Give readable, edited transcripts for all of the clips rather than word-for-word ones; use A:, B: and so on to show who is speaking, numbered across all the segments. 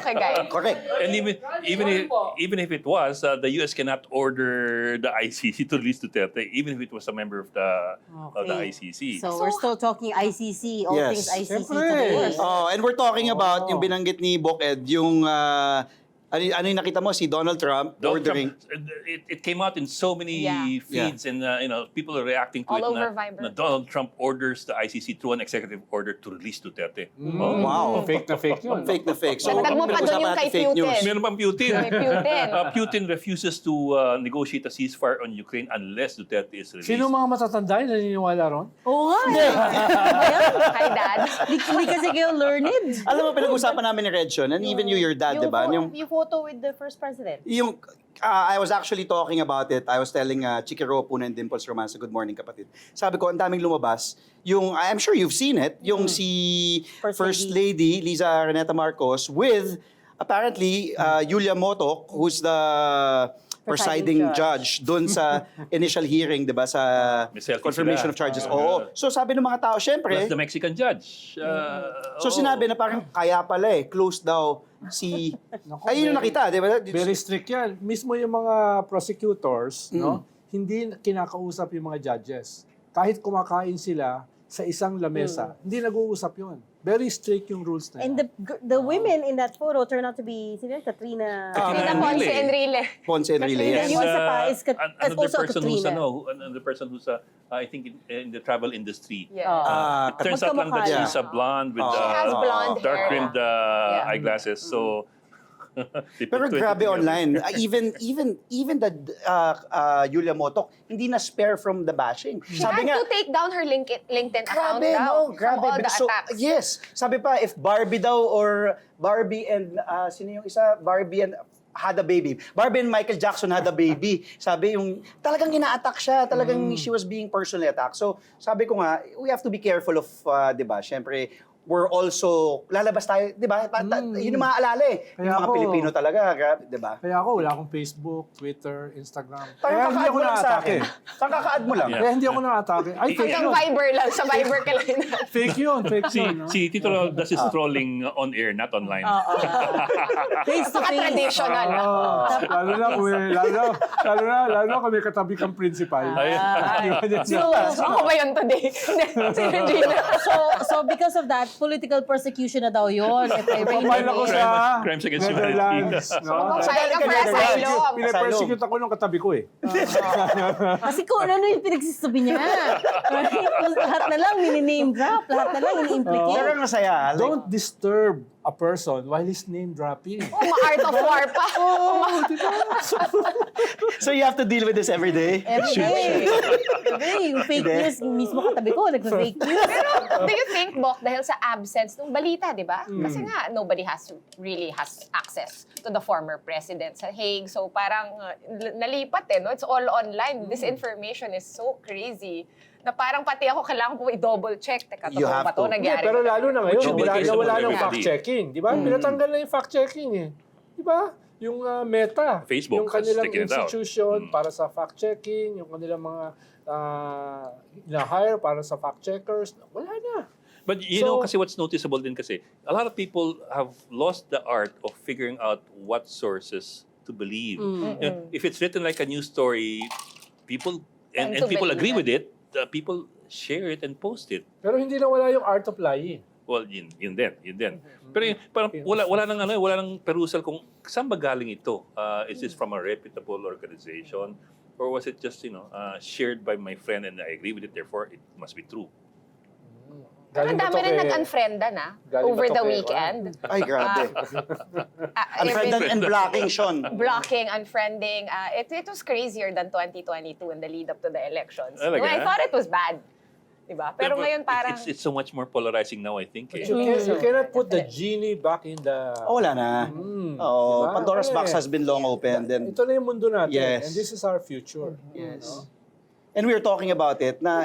A: Okay, guys.
B: Correct.
C: And even if it was, the US cannot order the ICC to release Duterte, even if it was a member of the ICC.
D: So, we're still talking ICC, all
B: Yes.
D: things ICC
E: Siyempre.
D: today.
B: Oh, and we're talking about yung binanggit ni Bok Ed, yung ano yung nakita mo si Donald Trump
C: Donald
B: ordering.
C: Trump, it came out in so many
A: Yeah.
C: feeds, and people are reacting to
A: All
C: it.
A: over Viber.
C: Na Donald Trump orders the ICC through an executive order to release Duterte.
B: Oh, wow.
E: Fake na fake yun.
B: Fake na fake.
A: Dagdag mo pa doon yung kay
B: fake news.
A: Putin.
C: Meron pang Putin.
A: May Putin.
C: Putin refuses to negotiate a ceasefire on Ukraine unless Duterte is released.
E: Sino mga matatanda yung naniniwala ron?
D: Oo nga eh.
A: Hi, Dad.
D: Hindi kasi kayo learned.
B: Alam mo, pinag-usapan namin ni Redson, and even you, your dad, di ba?
D: Yung photo with the first president.
B: Yung, I was actually talking about it. I was telling Chiki Ropuna and Dimples Romance, Good Morning Kapatid. Sabi ko, ang daming lumabas. Yung, I'm sure you've seen it, yung si First Lady Liza Reneta Marcos with, apparently, Yulia Motok, who's the presiding judge doon sa initial hearing, di ba, sa
C: May selfie
B: confirmation
C: sila.
B: of charges. Oo. So sabi ng mga tao, syempre,
C: Plus the Mexican judge.
B: so sinabi na parang kaya pala close daw si... Ayun yung nakita, di ba?
E: Very strict yan. Mismo yung mga prosecutors, no, hindi kinakausap yung mga judges. Kahit kumakain sila sa isang lamesa, hindi nag-uusap yun. Very strict yung rules na
D: And
E: yan.
D: the women in that photo turned out to be sino yun? Katrina.
A: Katrina
C: Enrile.
A: Ponce Enrile.
B: Ponce Enrile, yes.
D: Yung isa pa is
C: another
D: also
C: person who's
D: Katrina.
C: another person who's I think in the travel industry.
A: Yeah.
C: It turns out lang that
D: magkamukha
C: she's a blonde with
A: She has blonde hair.
C: dark-rimmed
A: Yeah.
C: eyeglasses. So they put
B: Pero
C: two and two
B: grabe
C: together.
B: online. Even the Yulia Motok, hindi na spare from the bashing.
A: She had to take down her LinkedIn account
B: Grabe,
A: daw
B: no, grabe.
A: from all the
B: So,
A: attacks.
B: yes. Sabi pa, if Barbie daw or Barbie and, sino yung isa? Barbie and had a baby. Barbie and Michael Jackson had a baby. Sabi yung, talagang ina-attack siya. Talagang she was being personally attacked. So, sabi ko nga, we have to be careful of, di ba, syempre, we're also, lalabas tayo, di ba? Yun yung maaalala eh. Yung
E: Kaya
B: mga
E: ako-
B: Pilipino talaga, grabe, di ba?
E: Kaya ako, wala akong Facebook, Twitter, Instagram.
B: Parang
E: Kaya hindi
B: kaka-add
E: ako
B: mo lang sa
E: na-atake.
B: akin. Parang kaka-add mo lang.
C: Yeah.
E: Kaya hindi ako na-atake. Ay, fake
A: Hanggang
E: yun.
A: Viber lang. Sa Viber ka lang.
E: Fake yun, fake yun. no?
C: Si Tito Ro does his trolling on air, not online.
D: Face to
A: Saka
D: face.
A: traditional.
E: Lalo na kung may, lalo na kung may katabi kang principal.
A: Ako ba yun today? Si Regina.
D: So because of that, political persecution na daw yun. If I read
E: Pamahal ako
D: it.
E: sa
C: Crimes against
E: Netherlands.
C: humanity.
E: No?
A: File ka for asylum.
E: Pinapersecute ako nung katabi ko eh.
D: Kasi kung ano yung pinagsisabi niya. Lahat na lang name drop. Lahat na lang ini-implicate.
B: Pero masaya. Like,
E: Don't disturb a person while he's name dropping.
A: Oh, ma-art of war pa.
B: so you have to deal with this every day?
D: Every day. Every day. Yung fake news, mismo katabi ko, nagpa-fake news.
A: Do you think, Bok, dahil sa absence ng balita, di ba? Kasi nga, nobody really has access to the former president sa Hague. So parang nalipat no? It's all online. This information is so crazy na parang pati ako kailangan ko i-double check. Teka,
B: You
A: totoo
B: have
A: ba ito
B: to.
A: nangyari?
E: Pero lalo na ngayon,
C: Which should be the case
E: wala
C: of
E: nang
C: everybody.
E: fact-checking. Di ba? Pinatanggal na yung fact-checking eh. Di ba? Yung Meta.
C: Facebook
E: yung
C: has
E: kanilang
C: taken it out.
E: institution para sa fact-checking, yung kanilang mga na-hire para sa fact-checkers. Wala na.
C: But you know, kasi what's noticeable din kasi, a lot of people have lost the art of figuring out what sources to believe. You know, if it's written like a news story, people and
A: Tend to
C: people
A: believe
C: agree
A: it.
C: with it, people share it and post it.
E: Pero hindi na wala yung art of lying.
C: Well, yun din. Pero parang wala nang perusal kung saan ba galing ito. Is this from a reputable organization? Or was it just, shared by my friend and I agree with it, therefore it must be true.
A: Pero ang dami rin nag-unfrienda na
E: Galing
A: over
E: ba to
A: the
E: kay-
A: weekend.
B: Ay, grabe. Unfriended and blocking, Sean.
A: Blocking, unfriending. It was crazier than 2022 in the lead up to the elections.
C: Talaga?
A: I thought it was bad. Diba? Pero ngayon parang...
C: It's so much more polarizing now, I think. Eh.
E: You cannot put the genie back in the...
B: Oh, wala na. Oo,
E: Diba?
B: Pandora's box has been long opened. And,
E: Ito na yung mundo natin.
B: Yes.
E: And this is our future.
B: yes. And we were talking about it na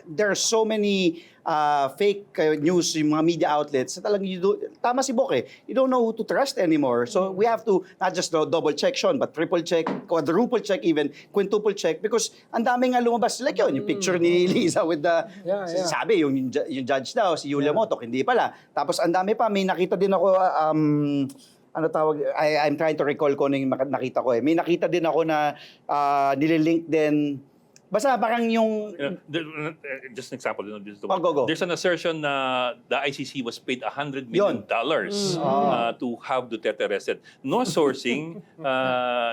B: there are so many fake news yung mga media outlets. Talagang tama si Bok eh. You don't know who to trust anymore. So we have to not just double check Sean, but triple check, quadruple check even, quintuple check because ang dami nga lumabas. Like yun, yung picture ni Liza with the,
E: Yeah.
B: sabi yung judge daw, si Yulia Motok, hindi pala. Tapos ang dami pa, may nakita din ako, ano tawag, I'm trying to recall kung ano yung nakita ko eh. May nakita din ako na nililink din, basta parang yung,
C: Just an example, this is the
B: Oh, go.
C: there's an assertion na the ICC was paid $100 million to have Duterte arrested. No sourcing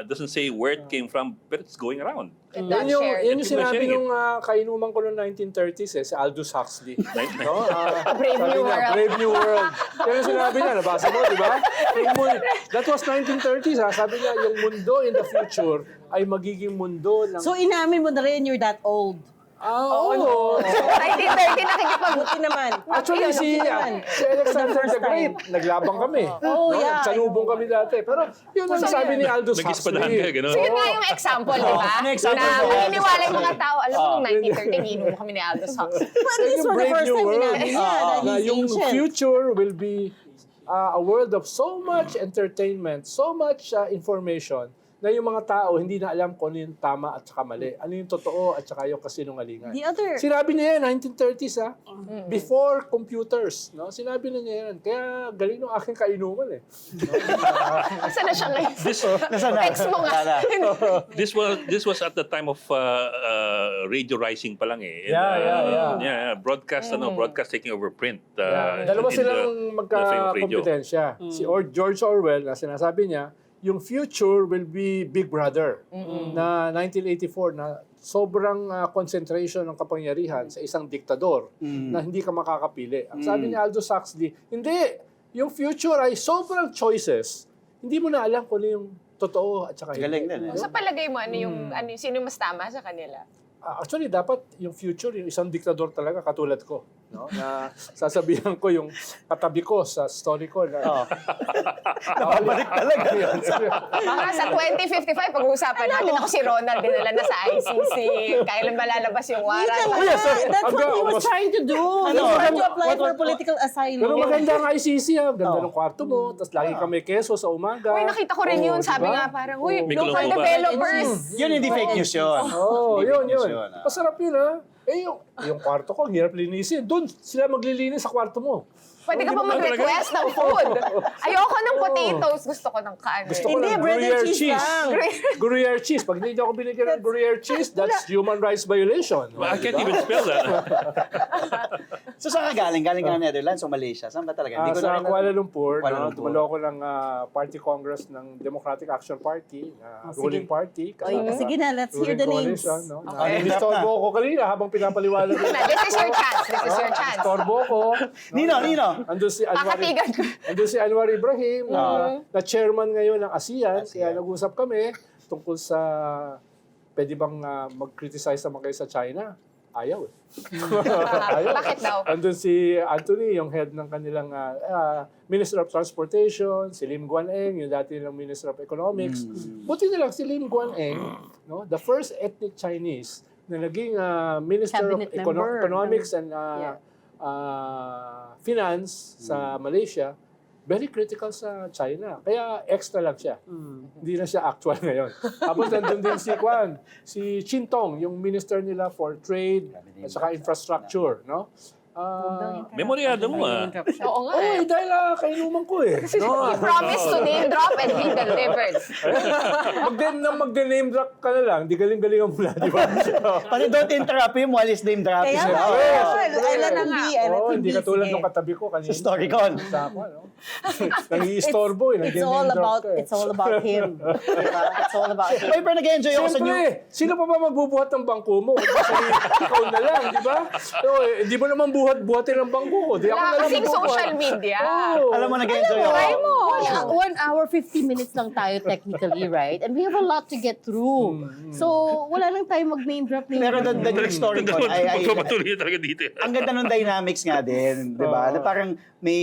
C: doesn't say where it came from, but it's going around.
A: And
E: Yan
A: that's
E: yung,
A: shared.
E: yan yung
C: People are
E: sinabi
C: sharing
E: nung kainuman ko noong 1930s si Aldous Huxley. No?
A: Brave
E: Sabi
A: New
E: niya,
A: World.
E: Brave New World. Yan yung sinabi niya, nabasa mo, di ba? That was 1930s, ha? Sabi niya, yung mundo in the future ay magiging mundo ng...
D: So inamin mo na rin you're that old.
E: Oo.
A: 1930 nakikipag...
D: Buti naman.
E: Actually, si Alexander
D: first
E: the Great, naglabang kami.
D: Oh,
E: No?
D: yeah.
E: Salubong kami dati. Pero yun ang sabi ni Aldous
C: Nag-ispadahan ka,
E: Huxley.
C: gano'n.
A: So yun nga yung example, di ba?
B: Ano example
A: Na
B: mo?
A: maniniwala yung mga tao, alam mo, nung 1930, ginumo kami ni Aldous Huxley.
D: But at least for the first time inamin niya
E: Na
D: that he's
E: yung
D: ancient.
E: future will be a world of so much entertainment, so much information, na yung mga tao hindi na alam kung ano yung tama at saka mali. Ano yung totoo at saka yung kasinungalingan.
D: The other...
E: Sinabi niya yan, 1930s before computers. No? Sinabi na niya yan. Kaya galing ng aking kainuman eh.
A: Saan na siya ngayon?
B: nasaan na?
A: Text mo nga.
C: This was at the time of radio rising pa lang eh. And,
E: Yeah.
C: broadcast taking over print.
E: Dalawa
C: in
E: silang
C: the frame of radio.
E: magka-kompetensya. Si George Orwell, na sinasabi niya, yung future will be Big Brother na 1984 na sobrang concentration ng kapangyarihan sa isang diktador na hindi ka makakapili. Ang sabi ni Aldous Huxley, hindi! Yung future ay sobrang choices. Hindi mo na alam kung ano yung totoo at saka hindi.
B: Galing din eh.
A: Sa palagay mo, sino mas tama sa kanila?
E: Actually, dapat yung future, yung isang diktador talaga katulad ko. No? Na sasabihan ko yung katabi ko sa story ko. Na,
B: Nakabalik talaga.
A: Baka sa 2055, pag-uusapan natin ako si Ronald, dinala na sa ICC. Kailan ba lalabas yung warrant?
D: That's what he was trying to do. He was trying to apply for political asylum.
E: Pero maganda ang ICC ha. Ganda ng kwarto mo. Tapos lagi ka may keso sa umaga.
A: Uy, nakita ko rin yun. Sabi
E: diba?
A: nga parang, uy,
C: May
A: local
C: kulong-kuba.
A: developers.
B: Yun hindi fake news yun.
E: Yun.
B: yun,
E: Masarap yun ha. Yung kwarto ko, ang hirap linisin. Doon sila maglilinis sa kwarto mo.
A: Pwede ka pa mag-request ng food. Ayoko ng potatoes. Gusto ko ng kanin.
E: Gusto ko
D: Hindi,
E: ng
D: bread and
E: Gruyere
D: cheese
E: cheese.
D: lang.
E: Gruyere cheese. Pag hindi ako binigyan ng Gruyere cheese, that's human rights violation.
C: Well, I can't even spell that.
B: So saan ka galing? Galing ka ng Netherlands o Malaysia? Saan ba talaga? Hindi ko
E: Sa
B: na rin-
E: Kuala Lumpur,
B: Kuala
E: no,
B: Lumpur.
E: tumalo ako ng Party Congress ng Democratic Action Party, ruling party.
D: Sige na, let's hear the names.
E: No?
B: Okay.
E: Nistorbo ko kanina habang pinapaliwanag ko.
A: This is your chance. This is your chance.
E: Nistorbo ko.
B: Nino.
E: Andun si Anwar,
A: Kakatigan ko.
E: andun si Anwar Ibrahim, na chairman ngayon ng ASEAN. Kaya nag-usap kami tungkol sa pwede bang mag-criticize naman kayo sa China. Ayaw eh. Ayaw.
A: Bakit daw?
E: Andun si Anthony, yung head ng kanilang Minister of Transportation, si Lim Guan Eng, yung dati ng Minister of Economics. Buti na lang si Lim Guan Eng, no, the first ethnic Chinese na naging Minister of
D: Cabinet member.
E: Economics and Finance sa Malaysia, very critical sa China. Kaya extra lang siya. Hindi na siya actual ngayon. Tapos nandun din si Chin Tong, yung minister nila for trade at saka infrastructure, no?
C: Memoryado mo
A: Oo nga
E: Oh,
A: eh.
E: dahil kainuman ko eh. No?
A: You promised to name drop and he delivered.
E: Mag-name drop ka na lang, di galing-galingan mo na, di ba?
B: Pati don't interrupt him while he's name dropping.
D: Kaya nga, Ellen ang B, Ellen
E: Hindi
D: ang B.
E: katulad
D: Sige.
E: ng katabi ko kanina.
B: Sa Storycon.
E: Sa ako, no? Nangi-istorbo eh.
D: It's all about him. Diba? It's all about him.
B: Oy, pero nag-enjoy ako sa new...
E: Siyempre, sino pa ba magbubuhat ng bangko mo? Kasi ikaw na lang, di ba? So, hindi mo naman buhatin ng bangko ko. Di ako na
A: Wala
E: lang
A: kasing
E: magbubuhat.
A: social media.
E: Oo.
B: Alam mo, nag-enjoy ako.
A: Try mo.
D: 1 hour, 50 minutes lang tayo technically, right? And we have a lot to get through. So, wala lang tayo mag-name drop.
B: Pero the next Storycon,
C: Magpapatuloy talaga dito.
B: ang ganda ng dynamics nga din, 'di ba? Na parang may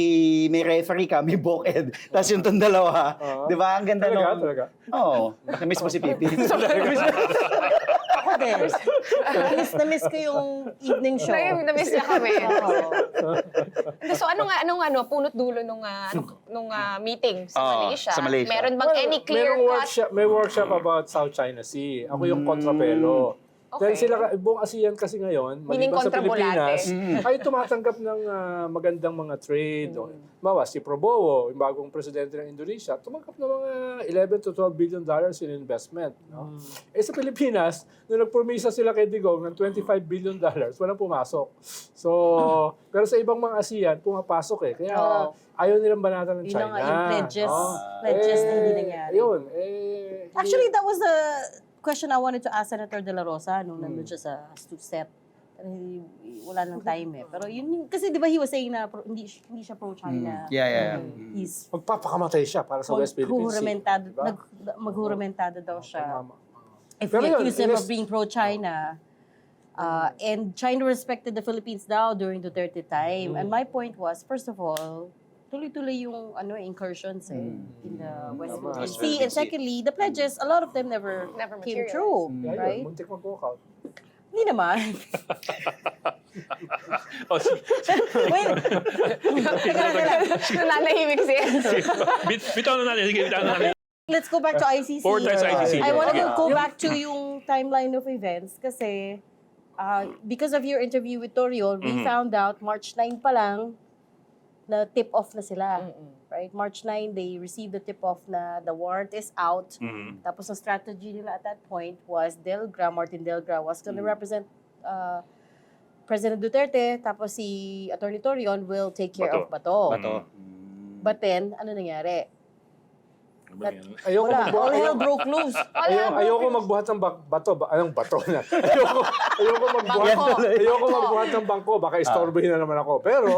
B: referee ka, may bookend, tapos yung tong dalawa, 'di ba? Ang ganda
E: Talaga?
B: Oo. Na-miss mo si Pipi.
D: Ako din. Na-miss ko yung evening show.
A: Na-miss na kami. So anong punot dulo nung meeting sa Malaysia?
B: sa Malaysia.
A: Meron bang any clear
E: Merong
A: cut?
E: may workshop about South China Sea. Ako yung kontrapelo. Dahil sila, buong ASEAN kasi ngayon,
A: Meaning
E: maliban sa
A: kontrabulate.
E: Pilipinas, ay tumatanggap ng magandang mga trade. Bawa, si Prabowo, yung bagong presidente ng Indonesia, tumanggap ng mga 11 to 12 billion dollars in investment. No? Sa Pilipinas, nung nagpromisa sila kay Digong ng 25 billion dollars, walang pumasok. So, pero sa ibang mga ASEAN, pumapasok eh. Kaya ayaw nilang banatan ng
D: Yun
E: China.
D: na nga yung pledges.
E: No?
D: Pledges na hindi nangyari.
E: Yun.
D: Actually, that was the question I wanted to ask Senator De La Rosa nung nandun siya sa set. Pero wala nang time eh. Pero yun yung, kasi di ba he was saying na hindi siya pro-China.
B: Yeah.
D: He's
E: magpapakamatay siya para sa West Philippine Sea. Diba?
D: Maghuramentado daw siya.
E: Tama.
D: If
E: Pero
D: we
E: yun,
D: accuse him of
E: let's-
D: being pro-China, and China respected the Philippines daw during Duterte time. And my point was, first of all, tuloy-tuloy yung incursions in the West
E: Tama.
D: Philippine Sea. And secondly, the pledges, a lot of them never came
A: materialized.
D: true,
E: Yeah, yun,
D: right?
E: muntik mag-walk out.
D: Hindi naman.
C: Oh,
D: Wait.
A: Nananahimik siya.
C: bitaw na natin. Sige, bitaw na natin.
D: Let's go back to ICC.
C: 4 times ICC.
D: I want
C: Okay.
D: to go back to yung timeline of events kasi because of your interview with Toriol, we found out March 9 pa lang na tip-off na sila. Right? March 9, they received the tip-off na the warrant is out. Tapos ang strategy nila at that point was Martin Delgra was going to represent President Duterte, tapos si Attorney Torion will take care of Bato. But then, ano nangyari?
E: Ayoko
D: Wala.
E: magbuhat.
D: All hell broke loose.
E: Ayoko magbuhat ng bato. Anong bato na? Ayoko magbuhat ng bangko. Baka istorbohin na naman ako. Pero,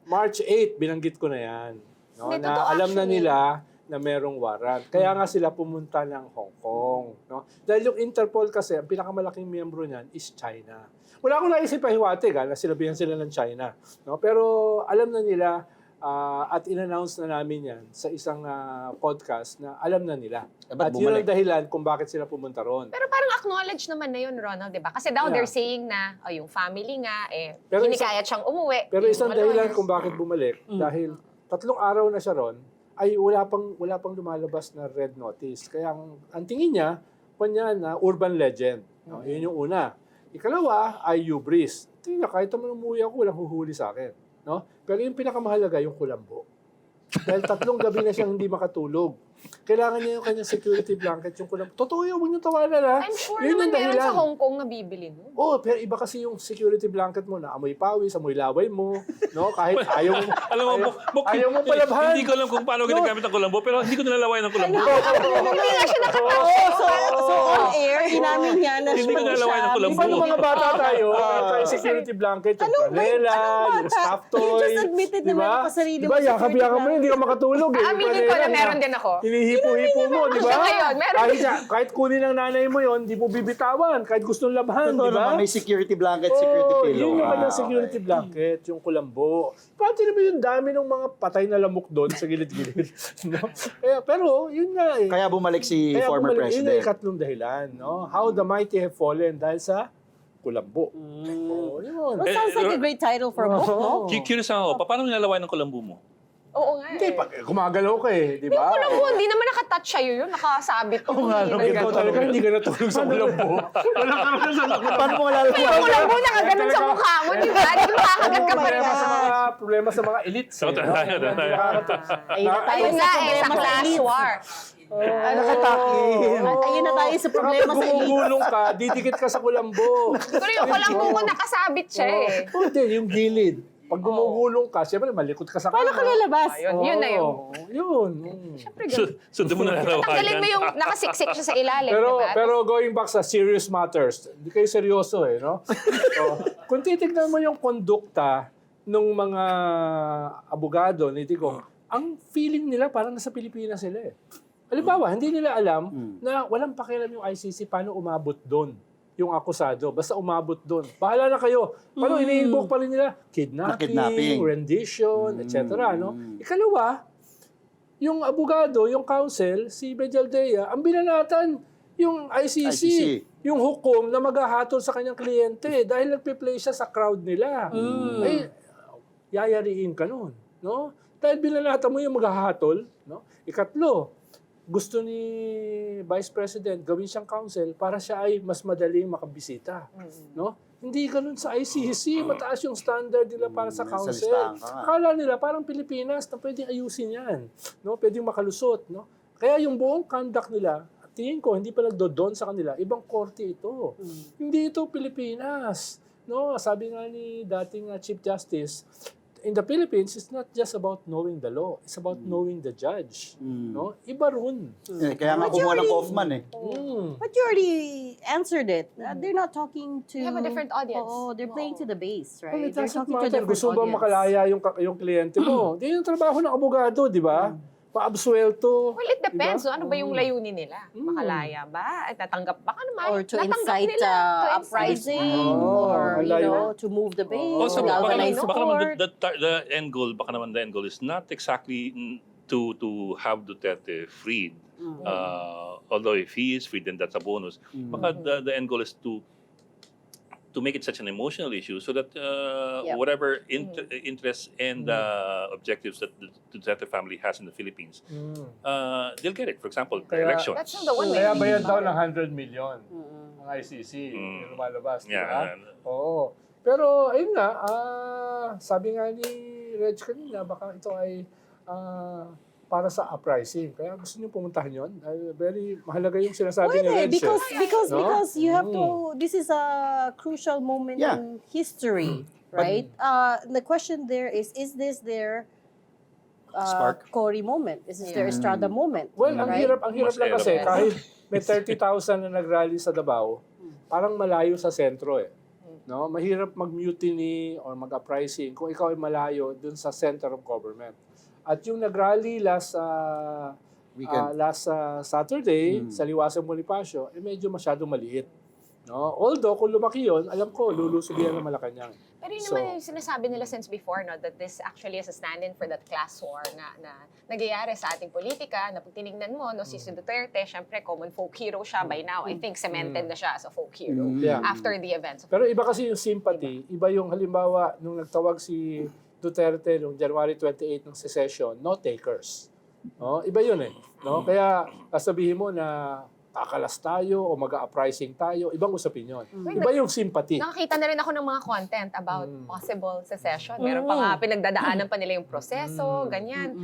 E: March 8, binanggit ko na yan. No?
A: Hindi,
E: Na
A: totoo
E: alam na
A: actually.
E: nila na merong warrant. Kaya nga sila pumunta ng Hong Kong. No? Dahil yung Interpol kasi, ang pinakamalaking miyembro niyan is China. Wala akong naisip pahiwatig na sinabihan sila ng China. No? Pero alam na nila at in-announce na namin yan sa isang podcast na alam na nila.
B: Ba't
E: At yun ang
B: bumalik?
E: dahilan kung bakit sila pumunta ron.
A: Pero parang acknowledge naman na yun, Ronald, di ba? Kasi now they're saying na, yung family nga,
E: Pero
A: hinikayat siyang umuwi.
E: Pero
A: Yung
E: isang
A: mga
E: dahilan
A: lawyers.
E: kung bakit bumalik, dahil 3 araw na siya ron, ay wala pang lumalabas na red notice. Kaya ang tingin niya, na urban legend. No? Yun yung una. Ikalawa ay hubris. Tingin niya, kahit naman umuwi ako, walang huhuli sa akin. No? Pero yung pinakamahalaga, yung kulambo. Dahil 3 gabi na siyang hindi makatulog. Kailangan niya yung kanyang security blanket, yung kulambo. Totoo yun, huwag niyo tawanan ha.
A: I'm sure
E: Yun
A: naman
E: yung
A: meron
E: dahilan.
A: sa Hong Kong na bibili nun.
E: Oo, pero iba kasi yung security blanket mo na amoy pawis, amoy laway mo, no? Kahit ayaw mo,
C: Alam mo,
E: ayaw mo palabhan.
C: hindi ko alam kung paano ginagamit ang kulambo, pero hindi ko nilalawayan ng kulambo.
A: Hindi nga siya
D: So on air, inamin niya na
C: Hindi ko nalawayan ng
E: Di
C: kulambo.
E: ba nung mga bata tayo, meron tayong security blanket, yung planela, yung stuffed toy.
D: You just admitted na
E: di ba?
D: meron ka sarili
E: Di
D: mo
E: ba,
D: security
E: yakap-yakap mo, hindi ka makatulog eh.
A: Aminin ko na meron din ako.
E: Hinihipo-hipo mo, di ba?
A: Siya ngayon, meron
E: Kahit kunin ng nanay mo yon, di mo bibitawan. Kahit gustong labhan,
B: Totoo
E: di ba?
B: naman, may security blanket, security
E: Oo,
B: pillow.
E: yun yung kanyang
B: Ah,
E: security blanket, yung kulambo. Pati naman yung dami ng mga patay na lamok doon sa gilid-gilid. No? Pero yun nga eh.
B: Kaya bumalik si
E: Kaya
B: former
E: bumalik, yun
B: president.
E: yung ikatlong dahilan. No? How the mighty have fallen dahil sa kulambo. Oh, yun.
D: Well, sounds like a great title for a book, no?
C: Curious ako, paano nilalawayan ng kulambo mo?
A: Oo nga
E: Hindi, pag gumagalaw ka eh, di
A: Yung
E: ba?
A: kulambo, hindi naman nakatouch sa'yo yun. Nakasabit. Oo nga,
E: Ikaw talaga, hindi ka natulog sa kulambo. Wala ka naman sa
B: Paano mo malalaman?
A: Yung kulambo, nakaganon sa mukha mo, di ba? Di ba makakagat ka pa rin?
E: Problema sa mga elites.
C: So, tayo.
D: Ayun na tayo
A: Ayun
D: sa
A: nga
D: problema
A: sa
D: sa
A: class
D: elites.
A: war.
B: Nakatakin.
D: Ayun na tayo sa problema
E: Kapag
D: sa elites.
E: gumugulong ka, didikit ka sa kulambo.
A: Pero yung kulambo ko nakasabit siya eh.
E: Hindi, yung gilid. Pag gumugulong ka, siyempre malikot ka sa
D: Paano ka lalabas?
A: Yun na yun.
E: Yun.
C: So, doon mo na
A: Tanggalin
C: nalalawayan.
A: mo yung nakasiksik siya sa ilalim, di ba?
E: Pero going back sa serious matters, hindi kayo seryoso eh, no? So, kung titignan mo yung kondukta ng mga abogado ni Digong, ang feeling nila parang nasa Pilipinas sila eh. Halimbawa, hindi nila alam na walang pakialam yung ICC paano umabot doon yung akusado. Basta umabot doon. Bahala na kayo. Paano ini-invoke pa rin nila?
B: Kidnapping.
E: Rendition, etc. No? Ikalawa, yung abogado, yung counsel, si Bejaldea, ang binanatan yung ICC, yung hukom na maghahatol sa kanyang kliyente dahil nagpe-play siya sa crowd nila. Ay, yayariin ka nun. No? Dahil binanatan mo yung maghahatol. No? Ikatlo, gusto ni Vice President gawin siyang counsel para siya ay mas madaling makabisita. No? Hindi ganun sa ICC, mataas yung standard nila para sa counsel.
B: Salistahan ka nga.
E: Akala nila parang Pilipinas na pwedeng ayusin yan. No? Pwedeng makalusot. No? Kaya yung buong conduct nila, tingin ko, hindi pa nagdodon sa kanila, ibang korte ito. Hindi ito Pilipinas. No? Sabi nga ni dating Chief Justice, in the Philippines, it's not just about knowing the law. It's about knowing the judge. No? Iba ron.
B: Kaya nga kumuha ng Kaufman eh.
D: But you already answered it. They're not talking to...
A: They have a different audience.
D: Oo, they're playing to the base, right?
E: Well, it
D: They're
E: doesn't
D: talking to a
E: matter.
D: different
E: Gusto ba
D: audience.
E: makalaya yung kliyente mo? Di yung trabaho ng abogado, di ba? Paabsuelto.
A: Well, it depends.
E: Diba?
A: No? Ano ba yung layunin nila? Makalaya ba? At natanggap? Baka naman.
D: Or to
A: natanggap
D: incite
A: nila. To incite.
D: uprising,
E: Oh,
D: or, you
E: malayo.
D: know, to move the base,
C: Also,
D: galvanize
C: baka naman
D: support.
C: the end goal, is not exactly to have Duterte freed. Although if he is freed, then that's a bonus. Baka the end goal is to make it such an emotional issue so that whatever interests and objectives that the Duterte family has in the Philippines, they'll get it. For example, the
E: Kaya-
C: elections.
A: That's not the one way.
E: Kaya bayad daw ng 100 million ang ICC. Yung lumalabas, di ba?
C: Yeah.
E: Oo. Pero, ayun nga, sabi nga ni Reg kanina, baka ito ay para sa uprising. Kaya gusto niyo pumuntahan yun. Very mahalaga yung sinasabi ni Reg.
D: Pwede, because
E: No?
D: because you have to, this is a crucial moment
B: Yeah.
D: in history, right? The question there is this their
B: Spark.
D: Cory moment? Is this their Estrada moment?
E: Well, ang
D: right?
E: hirap
C: Mas
E: lang kasi
C: hirap.
E: kahit may 30,000 na nag-rally sa Davao, parang malayo sa sentro eh. No, mahirap mag-mutiny or mag-uprising kung ikaw ay malayo dun sa center of government. At yung nag-rally last
B: Weekend.
E: Saturday sa Liwasang Bonifacio, medyo masyado maliit. No? Although kung lumaki yun, alam ko lulusubihan ng Malacanang.
A: Pero yun
E: So-
A: naman yung sinasabi nila since before, no, that this actually is a stand-in for that class war na nagyayari sa ating politika, na pag tinignan mo, no, si Duterte, syempre, common folk hero siya by now. I think cemented na siya as a folk hero
E: Yeah.
A: after the events.
E: Pero iba kasi yung sympathy, iba yung halimbawa nung nagtawag si Duterte noong January 28 ng secession, no takers. No? Iba yun eh. No? Kaya sasabihin mo na kakalas tayo o mag-uprising tayo, ibang usapin yun. Iba yung sympathy.
A: Nakakita na rin ako ng mga content about possible secession. Meron pa nga pinagdadaanan pa nila yung proseso, ganyan.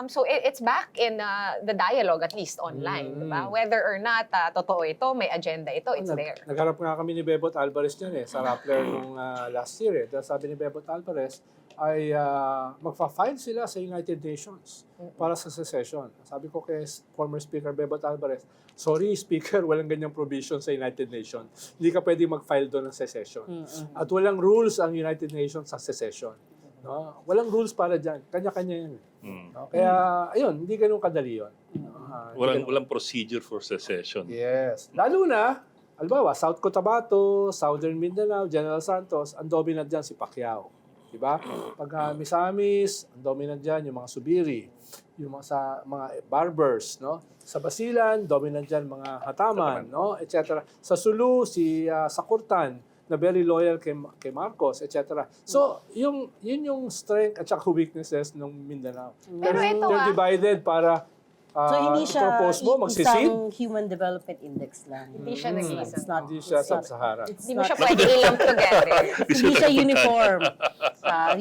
A: So it's back in the dialogue, at least online. Diba? Whether or not totoo ito, may agenda ito, it's there.
E: Nagharap nga kami ni Bebot Alvarez niyan sa Rappler nung last year. Dahil sabi ni Bebot Alvarez ay magfa-file sila sa United Nations para sa secession. Sabi ko kay former Speaker Bebot Alvarez, sorry Speaker, walang ganyang provision sa United Nations. Hindi ka pwede mag-file doon ng secession. At walang rules ang United Nations sa secession. No? Walang rules para dyan. Kanya-kanya yan. No? Kaya, ayun, hindi ganun kadali yun.
C: Walang procedure for secession.
E: Yes. Lalo na, halimbawa, South Cotabato, Southern Mindanao, General Santos, ang dominant dyan si Pacquiao. Diba? Pag Misamis, ang dominant dyan yung mga Subiri, yung mga barbers, no? Sa Basilan, dominant dyan mga Hataman, no? Etc. Sa Sulu, si Sakurtan, na very loyal kay Marcos, etc. So, yun yung strength at saka weaknesses ng Mindanao.
A: Pero ito
E: They're divided para
D: So hindi siya
E: propose mo, magsisid.
D: isang human development index lang.
A: Hindi siya nag-iisa.
D: It's not,
E: Hindi siya
D: it's not-
E: sub-Saharan.
A: Hindi mo siya pwede i-lump together.
D: Hindi siya uniform.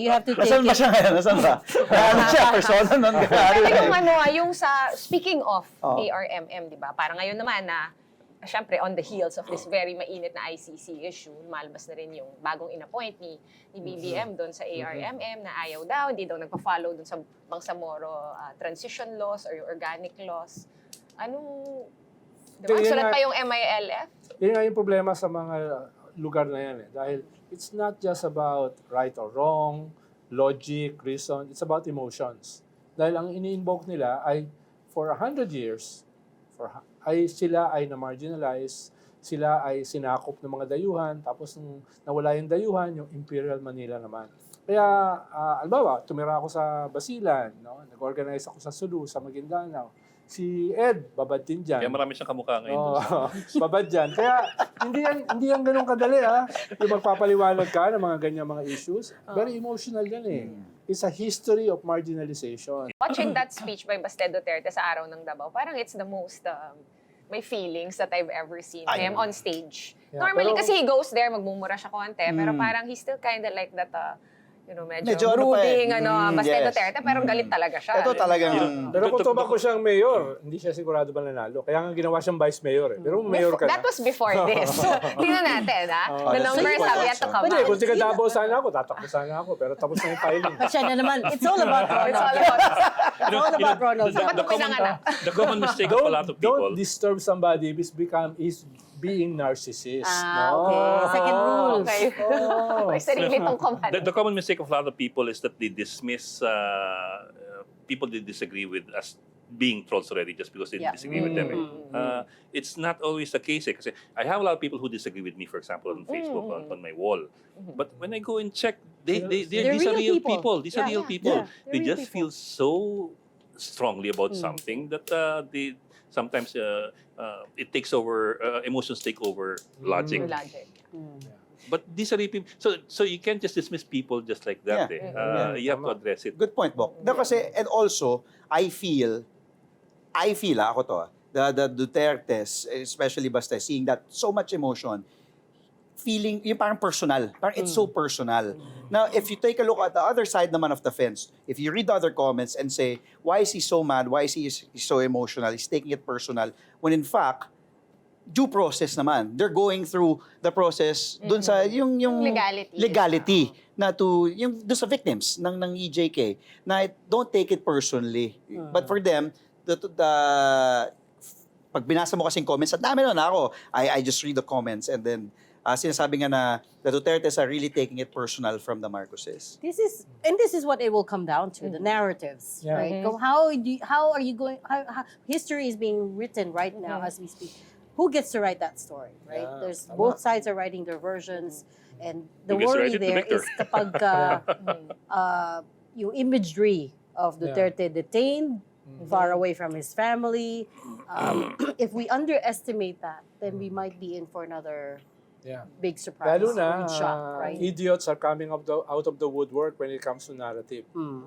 D: You have to take
B: Nasaan ba
D: it.
B: siya ngayon? Nasaan ba? Ano siya? Persona non grata.
A: Pero yung yung sa, speaking of
B: Oh.
A: ARMM, di ba? Parang ngayon naman na, syempre, on the heels of this very mainit na ICC issue, lumalabas na rin yung bagong inappoint ni BBM doon sa ARMM na ayaw daw, hindi daw nagpa-follow doon sa Bangsamoro transition laws or yung organic laws. Anong, di ba?
E: Kaya
A: Sulat
E: nga-
A: pa yung MILF?
E: Yan nga yung problema sa mga lugar na yan eh. Dahil it's not just about right or wrong, logic, reason. It's about emotions. Dahil ang ini-invoke nila ay for 100 years, sila ay na-marginalize, sila ay sinakop ng mga dayuhan, tapos nung nawala yung dayuhan, yung Imperial Manila naman. Kaya, albawa, tumira ako sa Basilan, no? Nag-organize ako sa Sulu, sa Maguindanao. Si Ed, babad din dyan.
C: Kaya marami siyang kamukha ngayon.
E: Oo, babad dyan. Kaya hindi yan ganun kadali ha. Yung magpapaliwanag ka ng mga ganyan mga issues. Very emotional yan eh. is a history of marginalization.
A: Watching that speech by Baste Duterte sa Araw ng Davao, parang it's the most may feelings that I've ever seen him on stage.
E: Yeah,
A: Normally,
E: pero-
A: kasi he goes there, magmumura siya konti, pero parang he's still kind of like that, medyo
B: Medyo ano pa eh.
A: brooding, Baste
B: Yes.
A: Duterte, pero galit talaga siya.
B: Ito talagang...
E: Pero kung tumakbo siyang mayor, hindi siya sigurado ba nanalo. Kaya nga ginawa siyang vice mayor eh. Pero mayor ka
A: That
E: na.
A: was before this. Tingnan natin, ha? The
B: that's
A: numbers
B: good
A: have yet to
B: question.
A: come
E: Pwede,
A: out.
E: kung tiga Davao sana ako, tatakbo sana ako. Pero tapos na yung filing.
D: At siya na naman, it's all about
A: It's all
D: Ronald.
A: about...
D: It's all about Ronald.
A: Ba't mo pinanganak?
C: the common mistake of a lot of people.
E: Don't disturb somebody is being narcissist.
D: Okay. Second rule.
A: Okay. May sarili pang command.
C: The common mistake of a lot of people is that they dismiss people they disagree with as being trolls already just because they disagree with them. It's not always the case. Kasi I have a lot of people who disagree with me, for example, on Facebook, on my wall. But when I go and check, these are real people. These are real people. They
D: They're real
C: just feel so strongly about something that they sometimes it takes over, emotions take over logic.
A: Logic.
C: But these are real people. So you can't just dismiss people just like that.
B: Yeah.
C: You have to address it.
B: Good point, Bok. Kasi, and also, I feel, ako to, the Dutertes, especially Basta, seeing that so much emotion, feeling, yung parang personal. Parang it's so personal. Now, if you take a look at the other side naman of the fence, if you read the other comments and say, why is he so mad? Why is he so emotional? He's taking it personal. When in fact, due process naman. They're going through the process dun sa yung legality na to yung dun sa victims ng EJK na don't take it personally. But for them, the pag binasa mo kasing comments, at dami nun ako. I just read the comments and then sinasabi nga na the Dutertes are really taking it personal from the Marcoses.
D: This is what it will come down to, the narratives,
E: Yeah.
D: right? How are you going, history is being written right now as we speak. Who gets to write that story, right?
E: Yeah,
D: There's
E: tama.
D: both sides are writing their versions, and the
C: Who gets to
D: worry
C: write it? The
D: there
C: victor.
D: is kapag yung imagery of Duterte detained, far away from his family. If we underestimate that, then we might be in for another
E: Yeah.
D: big surprise
E: Lalo na,
D: or big shock, right?
E: idiots are coming out of the woodwork when it comes to narrative.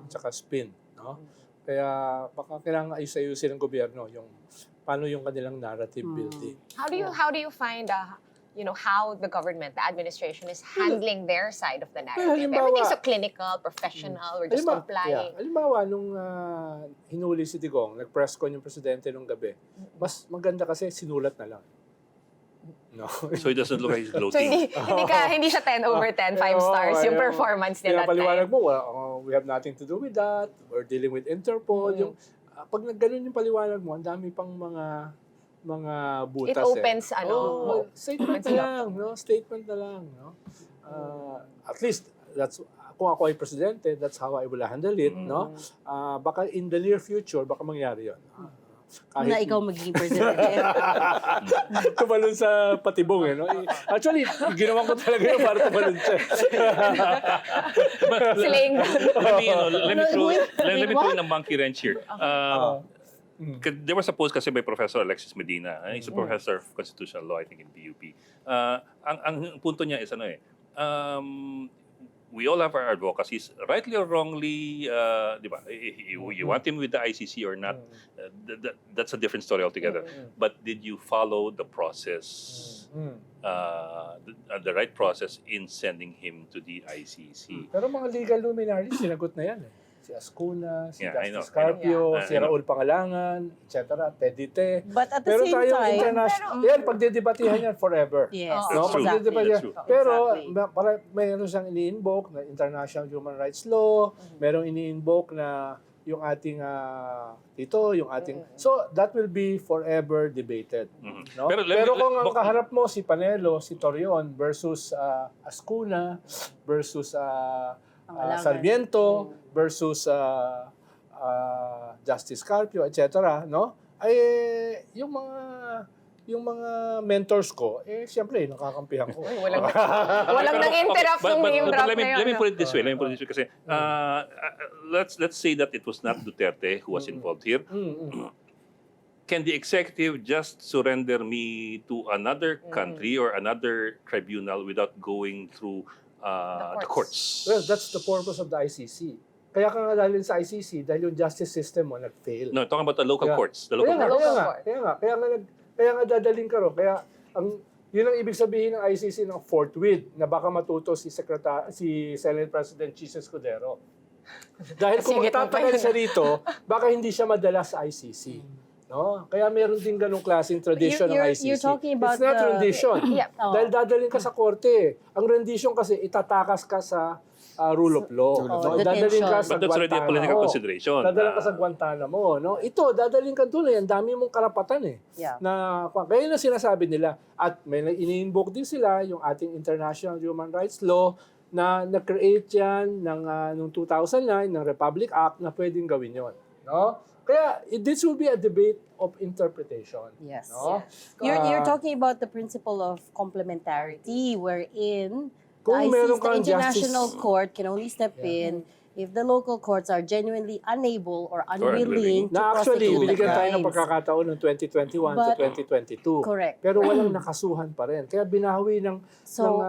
E: Tsaka spin. No? Kaya baka kailangan ayus-ayusin ng gobyerno yung paano yung kanilang narrative building.
A: How do you find how the government, the administration is handling their side of the narrative?
E: halimbawa-
A: Everything's so clinical, professional, we're just complying.
E: Halimbawa, nung hinuli si Digong, nag-press con yung presidente nung gabi, mas maganda kasi sinulat na lang. No?
C: So it doesn't look like he's
A: So
C: gloating.
A: hindi siya 10 over 10, 5 stars yung performance niya that
E: Pinapaliwanag
A: time.
E: mo, we have nothing to do with that. We're dealing with Interpol. Yung, pag nagganon yung paliwanag mo, ang dami pang mga butas.
A: It opens,
E: statement na lang, no? Statement na lang, no? At least, that's kung ako ay presidente, that's how I will handle it, no? Baka in the near future, baka mangyari yun.
D: Na ikaw magiging presidente.
E: Tumalon sa patibong, no? Actually, ginawa ko talaga yun para tumalon siya.
A: Slaying down.
C: Let me throw in a monkey wrench here. There was a post kasi by Professor Alexis Medina. He's a professor of constitutional law, I think, in PUP. Ang punto niya is we all have our advocacies, rightly or wrongly, di ba? You want him with the ICC or not, that's a different story altogether. But did you follow the process, the right process in sending him to the ICC?
E: Pero mga legal luminaries, sinagot na yan eh. Si Ascuna, si
C: Yeah, I know,
E: Justice Carpio,
C: I know.
E: si Raul Pangalangan, etc., Teddy Te.
D: But at the
E: Pero
D: same
E: tayong
D: time,
E: international, yan, pagdidebatihan yan forever.
D: yes,
E: No,
C: That's true.
E: pagdidebatihan.
C: That's true.
E: Pero
D: Exactly.
E: para mayroon siyang ini-invoke na international human rights law, mayroong ini-invoke na yung ating yung ating so that will be forever debated. No?
C: Pero
E: Pero, kung ang
C: Bok-
E: kaharap mo si Panelo, si Torion versus Ascuna versus
D: Pangalangan.
E: Sarmiento versus Justice Carpio, etc., no? Ay yung mga mentors ko, siyempre, nakakampihan ko.
A: Walang nang-interrupt nung name drop
C: let
A: na yun.
C: me put it this way. Kasi let's say that it was not Duterte who was involved here. Can the executive just surrender me to another country or another tribunal without going through the courts?
E: Well, that's the purpose of the ICC. Kaya ka nga dalhin sa ICC dahil yung justice system mo nag-fail.
C: No, talking about the local
E: Yeah.
C: courts. The local
E: Kaya nga,
C: courts.
A: Local court.
E: kaya nga dadalhin ka ron. Kaya yun ang ibig sabihin ng ICC ng forthwith na baka matuto si Senate President Chis Escudero. Dahil kung
A: Sige,
E: magtatagal
A: tayo.
E: siya rito, baka hindi siya madala sa ICC. No? Kaya meron din ganong klaseng tradition ng ICC.
D: You're talking about
E: It's not
D: the-
E: rendition.
A: Yeah.
D: Oh.
E: Dahil dadalhin ka sa korte. Ang rendition kasi itatakas ka sa rule of law.
B: Rule of
E: No?
D: law.
E: Dadalhin ka sa
C: But that's already a political
E: Guantanamo.
C: consideration.
E: Dadalhin ka sa Guantanamo. No? Ito, dadalhin ka doon. Ang dami mong karapatan eh.
D: Yeah.
E: Kaya na sinasabi nila. At may ini-invoke din sila yung ating international human rights law na na-create yan noong 2009 ng Republic Act na pwedeng gawin yon. No? Kaya this will be a debate of interpretation.
D: Yes.
E: No?
D: You're talking about the principle of complementarity wherein the
E: Kung meron
D: ICC, the
E: kang
D: International
E: justice-
D: Court can only step in if the local courts are genuinely unable or unwilling to
E: Na actually,
D: prosecute the
E: binigyan tayo ng
D: crimes.
E: pagkakataon ng 2021
D: But-
E: to 2022.
D: Correct.
E: Pero walang nakasuhan pa rin. Kaya binawi ng
D: So-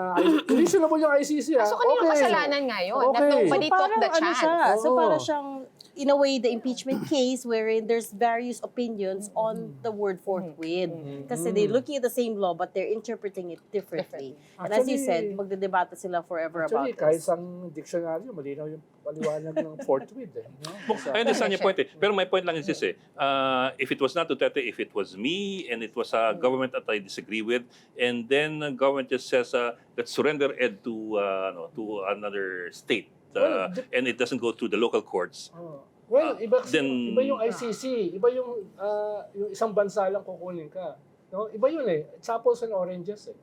E: reasonable yung ICC.
A: So, kanino kasalanan ngayon? That
E: Okay.
A: nobody took the
D: ano
A: chance.
D: siya, so
E: Oo.
D: para siyang, in a way, the impeachment case wherein there's various opinions on the word forthwith. Kasi they're looking at the same law but they're interpreting it differently. And as you said,
E: Actually-
D: magdedebata sila forever
E: Actually,
D: about
E: kahit
D: this.
E: sa dictionary, malinaw yung paliwanag ng forthwith. No?
C: I understand your point. Pero my point lang is this if it was not Duterte, if it was me, and it was a government that I disagree with, and then government just says, let's surrender Ed to another state,
E: Well,
C: and it doesn't go through the local courts.
E: Well, iba,
C: then-
E: iba yung ICC, iba yung isang bansa lang kukunin ka. No? Iba yun eh. It's apples and oranges eh.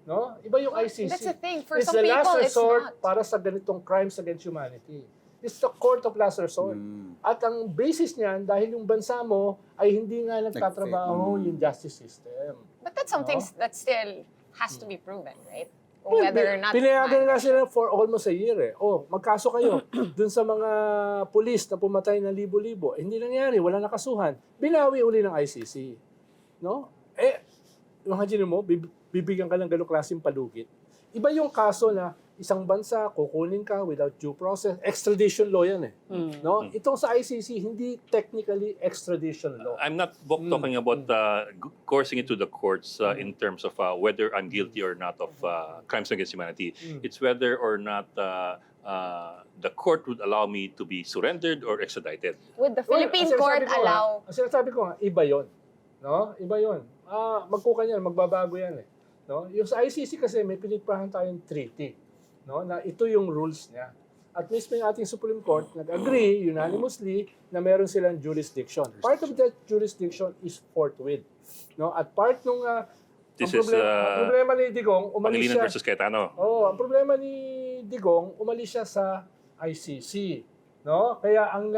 E: No? Iba yung ICC.
A: That's the thing. For
E: It's
A: some
E: the last
A: people, it's
E: resort
A: not.
E: para sa ganitong crimes against humanity. It's the court of last resort. At ang basis niyan, dahil yung bansa mo ay hindi nga nagtatrabaho yung justice system.
A: But that's something that still has to be proven, right? Kung
E: Well,
A: whether or not...
E: pinayagan nga sila for almost a year eh. Oh, magkaso kayo dun sa mga pulis na pumatay na libo-libo. Eh, hindi nangyari, wala nakasuhan. Binawi uli ng ICC. No? Imagine mo, bibigyan ka ng ganong klaseng palugit. Iba yung kaso na isang bansa, kukunin ka without due process. Extradition law yan eh. No? Itong sa ICC, hindi technically extradition law.
C: I'm not talking about coursing it to the courts in terms of whether I'm guilty or not of crimes against humanity. It's whether or not the court would allow me to be surrendered or extradited.
A: Would the Philippine
E: Well,
A: court allow...
E: Ang sinasabi ko nga, iba yon. No? Iba yon. Magkukan yan, magbabago yan eh. No? Yung sa ICC kasi may pinigpahan tayong treaty. No? Na ito yung rules niya. At mismo yung ating Supreme Court nag-agree unanimously na meron silang jurisdiction. Part of that jurisdiction is forthwith. No? At part nung
C: This
E: ang
C: is,
E: problema ni Digong, umalis
C: Pangilinan
E: siya.
C: versus Cayetano.
E: Ang problema ni Digong, umalis siya sa ICC. No? Kaya ang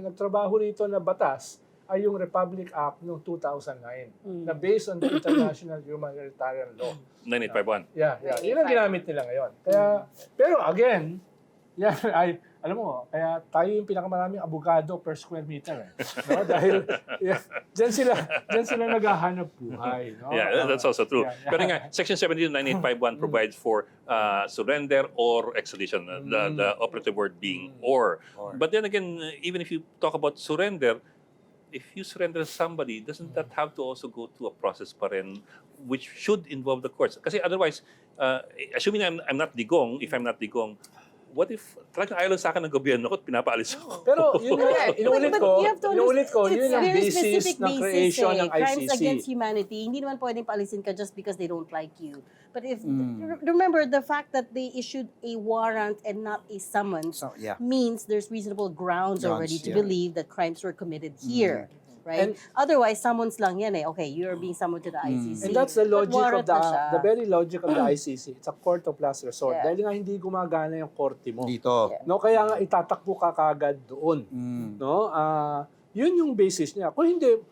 E: nagtrabaho rito na batas ay yung Republic Act noong 2009 na based on the International Humanitarian Law.
C: 9851.
E: Yeah. Yun ang ginamit nila ngayon. Kaya, pero again, yan ay, alam mo, kaya tayo yung pinakamaraming abogado per square meter. No? Dahil, dyan sila naghahanap buhay. No?
C: Yeah, that's also true.
E: Yeah.
C: Pero nga, Section 17 of 9851 provides for surrender or extradition, the operative word being or. But then again, even if you talk about surrender, if you surrender somebody, doesn't that have to also go through a process pa rin, which should involve the courts? Kasi otherwise, assuming I'm not Digong, if I'm not Digong, what if talagang ayaw lang sa akin ng gobyerno ko at pinapaalis ako?
E: Pero yun nga, inulit
D: But
E: ko,
D: you have to understand,
E: yun
D: it's
E: ang
D: very
E: basis
D: specific
E: ng creation ng
D: Crimes
E: ICC.
D: against humanity, hindi naman pwedeng paalisin ka just because they don't like you. But if remember, the fact that they issued a warrant and not a summons
B: So, yeah.
D: means there's reasonable grounds already to
B: yeah.
D: believe that crimes were committed here. Right? Otherwise, summons lang yan eh. Okay, you're being summoned to the ICC.
E: And that's the
D: But
E: logic
D: warrant
E: of
D: na siya.
E: the very logic of the ICC. It's a court of last resort.
D: Yeah.
E: Dahil nga hindi gumagana yung korte mo.
B: Dito.
E: No, kaya nga itatakbo ka kagad doon. No? Yun yung basis niya. Kung hindi,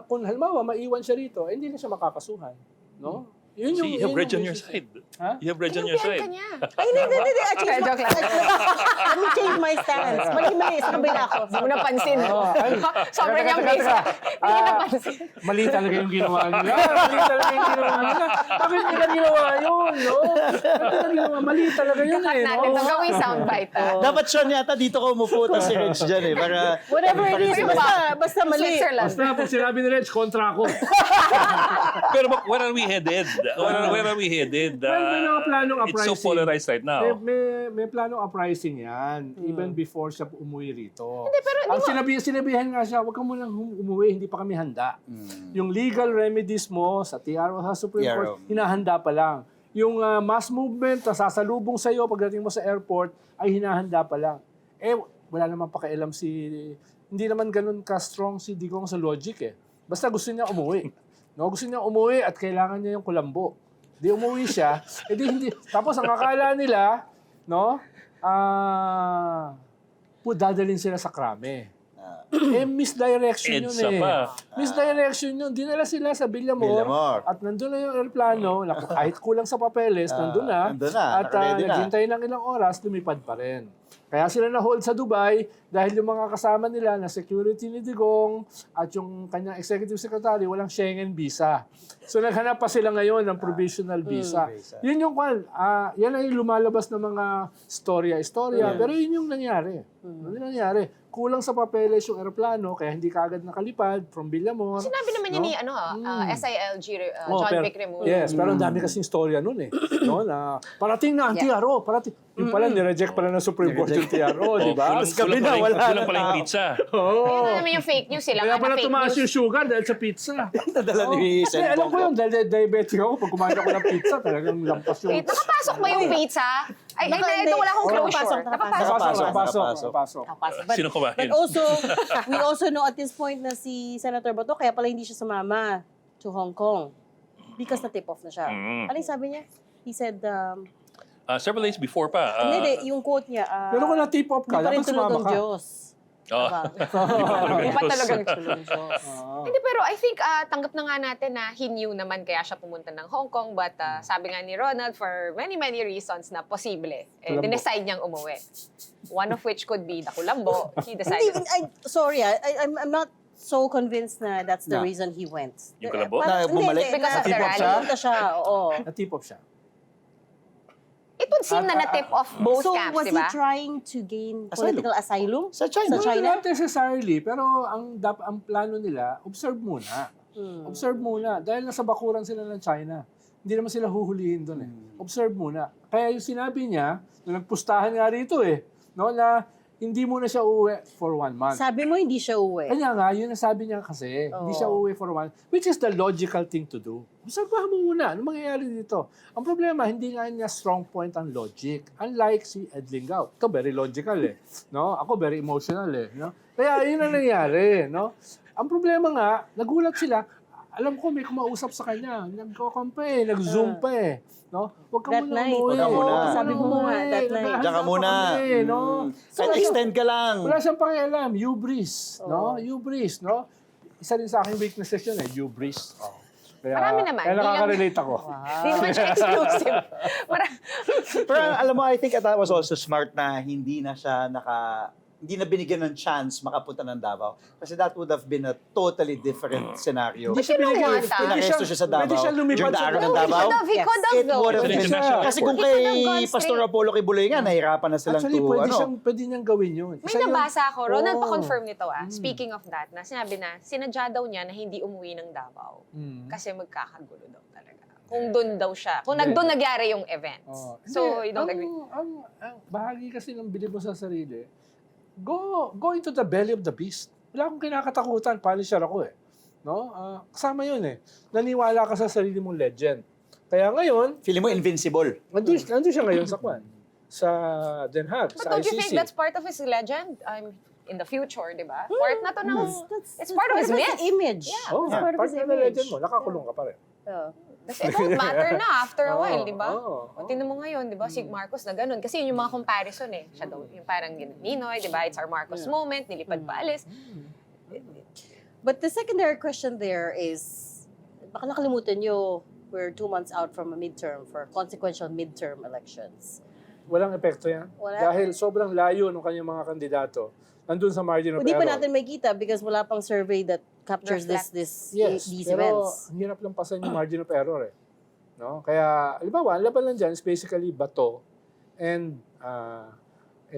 E: kung halimbawa maiwan siya rito, hindi na siya makakasuhan. No? Yun
C: See, you have
E: yun
C: Reg on
E: yung
C: your
E: basis.
C: side.
E: Ha?
C: You have Reg on your
A: Sinabihan ka
C: side.
A: niya.
D: Ay, hindi. I changed
A: Joke lang.
D: Let me change my stance. Mali. Sa kabila ako.
A: Hindi mo napansin.
E: Oh, ay.
A: Sobrang
E: Teka,
A: yung
E: teka,
A: base.
E: teka.
A: Hindi mo napansin.
E: Mali talaga yung ginawa nila. Mali talaga yung ginawa nila. Bakit nila ginawa yun, no? Bakit nila ginawa? Mali talaga yun
A: Cut
E: eh,
A: natin
E: no?
A: ito. Gawing soundbite, ha?
B: Dapat siya yata dito ko umupo, tapos si Reg dyan eh. Para,
D: Whatever it is, basta mali.
A: Switzerland.
E: Basta pag sinabi ni Reg, kontra ako.
C: Pero where are we headed? Where are we headed?
E: May mga planong
C: It's so
E: uprising.
C: polarized right now.
E: May planong uprising yan, even before siya umuwi rito. Hindi, pero sinabihan nga siya, huwag ka munang umuwi, hindi pa kami handa. Yung legal remedies mo sa TRO, sa Supreme Court, hinahanda pa lang. Yung mass movement na sasalubong sa'yo pagdating mo sa airport, ay hinahanda pa lang. Eh, wala naman pakialam hindi naman ganun ka-strong si Digong sa logic eh. Basta gusto niya umuwi. No, gusto niya umuwi at kailangan niya yung kulambo. Di umuwi siya, hindi. Tapos ang akala nila, no, dadalhin sila sa krame. Misdirection yun
C: EDSA
E: eh.
C: pa.
E: Misdirection yun. Dinala sila sa Villamor. At nandun na yung aeroplano, kahit kulang sa papeles, nandun na. At
B: naka-ready na.
E: naghintay ng ilang oras, lumipad pa rin. Kaya sila na-hold sa Dubai dahil yung mga kasama nila na security ni Digong at yung kanyang executive secretary walang Schengen visa. So naghanap pa sila ngayon ng provisional visa. Yun yung yan ay lumalabas ng mga storya. Pero yun yung nangyari. Ano yung nangyari? Kulang sa papeles yung aeroplano kaya hindi kaagad nakalipad from Villamor.
A: Sinabi naman niya ni SILG, John Vic Remulla.
E: Yes, pero ang dami kasing storya nun eh. No, na parating na ang TRO, parating. Yung pala, nireject pala ng Supreme Court yung TRO, di ba?
C: Kulang pala yung pizza.
A: Ayun na naman yung fake news. Sila
E: Kaya
A: nga
E: pala
A: na fake
E: tumaas
A: news.
E: yung sugar dahil sa pizza.
B: nadala ni
E: Kasi
B: Sen
E: alam ko
B: Bongo.
E: yun, dahil diabetic ako, pag kumain ako ng pizza, talagang lampas yung...
A: Wait, nakapasok ba yung pizza? Ay, ito wala akong closure.
E: Nakapasok.
C: Sino kumain?
D: But also, we also know at this point na si Senator Bato, kaya pala hindi siya sumama to Hong Kong. Because na-tip off na siya. Ano yung sabi niya? He said,
C: Several days before pa.
D: hindi, yung quote niya,
E: Pero kung na-tip off ka,
D: hindi pa rin
E: dapat
D: tulog
E: sumama
D: ng
E: ka.
D: Diyos. Diba?
A: Hindi pa talagang tulog ng Diyos.
E: Ah.
A: Hindi, pero I think tanggap na nga natin na he knew naman kaya siya pumunta ng Hong Kong. But sabi nga ni Ronald, for many reasons na posible,
E: Kulambo.
A: dinecide niyang umuwi. One of which could be the Kulambo. He
D: Hindi,
A: decided.
D: sorry, I'm not so convinced na that's the
B: Na.
D: reason he went.
C: Yung Kulambo?
B: Na bumalik?
A: Because of the
B: Na-tip off
A: rally.
B: siya?
D: Pumunta siya, oo.
E: Na-tip off siya.
A: It would seem na na-tip off both
D: So,
A: camps,
D: was
A: di
D: he
A: ba?
D: trying to gain
B: Asylum.
D: political asylum?
B: Sa China.
D: Sa China?
E: Not necessarily, pero ang plano nila, observe muna. Observe muna. Dahil nasa bakuran sila ng China. Hindi naman sila huhulihin doon eh. Observe muna. Kaya yung sinabi niya, na nagpustahan nga rito eh, no, na hindi muna siya uuwi for 1 month.
D: Sabi mo hindi siya uwi.
E: Kanya nga, yun ang sabi niya kasi, hindi siya uuwi for 1 month, which is the logical thing to do. Obserbahan mo muna, ano mangyayari dito? Ang problema, hindi nga niya strong point ang logic. Unlike si Ed Lingao. Ito, very logical eh. No? Ako, very emotional eh. No? Kaya yun ang nangyari. No? Ang problema nga, nagulat sila, alam ko may kumausap sa kanya. Nagko-compa eh, nag-zoom pa eh. No? Huwag ka
D: That
E: muna
D: night.
E: umuwi.
B: Huwag ka muna.
E: Huwag
D: Sabi mo nga,
E: umuwi.
D: that night.
E: Naghahanda
B: Diyan ka
E: pa
B: muna.
E: kami, no?
B: Kahit extend ka lang.
E: Wala siyang pakialam. Hubris. No? Hubris. No? Isa din sa aking weaknesses yun eh. Hubris. Oh. Kaya,
A: Marami naman.
E: Kaya
A: Di lang-
E: nakaka-relate ako.
A: Hindi naman siya exclusive.
B: Pero alam mo, I think that was also smart na hindi na binigyan ng chance makapunta ng Davao. Kasi that would have been a totally different scenario.
E: Hindi siya binigyan.
A: If
B: Pinaresto siya sa Davao
E: Pwede siya lumipad
B: during the
E: sa
B: araw ng
A: No, he
B: Davao.
A: could have,
B: It would have
A: though.
B: been
C: International
B: kasi kung
A: He could have
B: kay
A: gone
B: Pastor
A: straight.
B: Apollo Kibuloy nga, nahirapan na silang
E: Actually,
B: to,
E: pwede niyang gawin yun.
A: May
E: Isa yun-
A: nabasa ako, Ronald,
E: Oo.
A: pa-confirm nito Speaking of that, na sinabi na, sinadya daw niya na hindi umuwi ng Davao. Kasi magkakagulo daw talaga. Kung doon daw siya. Kung doon nagyari yung events.
E: Oh.
A: So,
E: Hindi,
A: you don't agree?
E: ang bahagi kasi ng bilib mo sa sarili, go into the belly of the beast. Wala akong kinakatakutan, punisher ako eh. No? Kasama yun eh. Naniwala ka sa sarili mong legend. Kaya ngayon,
B: feeling mo invincible.
E: nandun siya ngayon sa Kwan. Sa Den Haag,
A: But
E: sa
A: don't you think
E: ICC.
A: that's part of his legend? In the future, di ba? Part na to ng... It's part of his
D: That's
A: myth.
D: image.
A: Yeah.
E: Oh,
D: That's part of
E: part
D: his
E: na ng
D: image.
E: legend mo. Nakakulong ka pa rin.
A: It won't matter na after a while, di ba?
E: Oo.
A: O, tingnan mo ngayon, di ba, si Marcos na ganun. Kasi yun yung mga comparison eh. Siya daw, yung parang Ninoy, di ba? It's our Marcos moment, nilipad pa alis.
D: But the secondary question there is, baka nakalimutan nyo, we're 2 months out from a midterm for consequential midterm elections.
E: Walang epekto yan.
D: Wala.
E: Dahil sobrang layo ng kanyang mga kandidato. Nandun sa margin of
D: Hindi
E: error.
D: pa natin makita because wala pang survey that captures
E: Yes,
D: these
E: pero
D: events.
E: ang hirap lang pasan yung margin of error eh. No? Kaya, halimbawa, ang laban lang dyan is basically Bato and